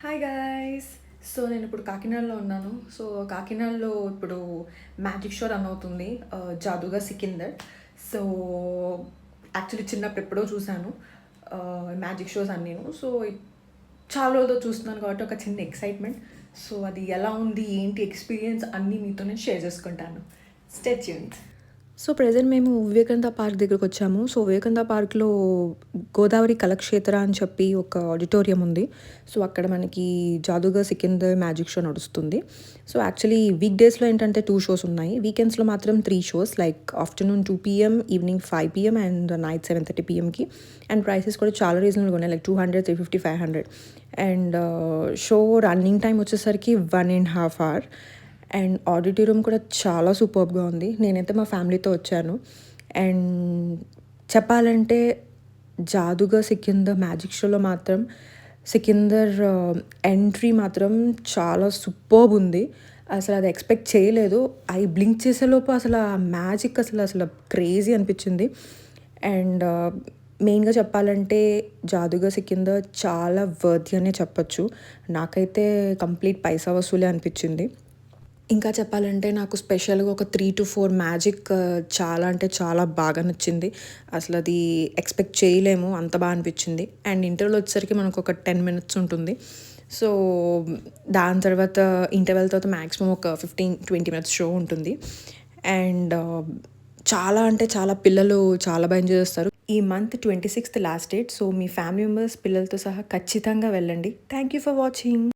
Hi guys. So నేను ఇప్పుడు కాకినాడలో ఉన్నాను. సో కాకినాడలో ఇప్పుడు మ్యాజిక్ షో రన్ అవుతుంది, జాదుగా సికిందర్. సో యాక్చువల్లీ చిన్నప్పుడు ఎప్పుడో చూశాను మ్యాజిక్ షోస్ అన్నీను. సో చాలా రోజులతో చూస్తున్నాను కాబట్టి ఒక చిన్న ఎక్సైట్మెంట్. సో అది ఎలా ఉంది, ఏంటి ఎక్స్పీరియన్స్ అన్నీ మీతో నేను షేర్ చేసుకుంటాను. Stay tuned. సో ప్రెజెంట్ మేము వివేకానంద పార్క్ దగ్గరకు వచ్చాము. సో వివేకానంద పార్క్లో గోదావరి కళాక్షేత్ర అని చెప్పి ఒక ఆడిటోరియం ఉంది. సో అక్కడ మనకి జాదుగా సికిందర్ మ్యాజిక్ షో నడుస్తుంది. సో యాక్చువల్లీ వీక్ డేస్లో ఏంటంటే 2 షోస్ ఉన్నాయి. వీకెండ్స్లో మాత్రం 3 shows, like afternoon 2 PM, evening 5 PM and night 7:30 PMకి. అండ్ ప్రైసెస్ కూడా చాలా రీజనబుల్గా ఉన్నాయి, like 200, 350, 500. And show running time వచ్చేసరికి 1.5 hour. అండ్ ఆడిటోరియం కూడా చాలా సూపర్బ్గా ఉంది. నేనైతే మా ఫ్యామిలీతో వచ్చాను. అండ్ చెప్పాలంటే జాదుగా సికిందర్ మ్యాజిక్ షోలో మాత్రం సికిందర్ ఎంట్రీ మాత్రం చాలా సూపర్బ్ ఉంది. అసలు అది ఎక్స్పెక్ట్ చేయలేదు. అవి బ్లింక్ చేసేలోపు అసలు ఆ మ్యాజిక్ అసలు క్రేజీ అనిపించింది. అండ్ మెయిన్గా చెప్పాలంటే జాదుగా సికిందర్ చాలా వర్తీ అనే చెప్పచ్చు. నాకైతే కంప్లీట్ పైసా వసూలే అనిపించింది. ఇంకా చెప్పాలంటే నాకు స్పెషల్గా ఒక 3 to 4 మ్యాజిక్ చాలా అంటే చాలా బాగా నచ్చింది. అసలు అది ఎక్స్పెక్ట్ చేయలేము, అంత బాగా అనిపించింది. అండ్ ఇంటర్వెల్ వచ్చేసరికి మనకు ఒక 10 minutes ఉంటుంది. సో దాని తర్వాత ఇంటర్వెల్ తర్వాత మ్యాక్సిమం ఒక 15-20 minutes షో ఉంటుంది. అండ్ చాలా అంటే చాలా పిల్లలు చాలా బాగా ఎంజాయ్ చేస్తారు. ఈ month 26th last date. So మీ ఫ్యామిలీ మెంబర్స్ పిల్లలతో సహా ఖచ్చితంగా వెళ్ళండి. Thank you for watching.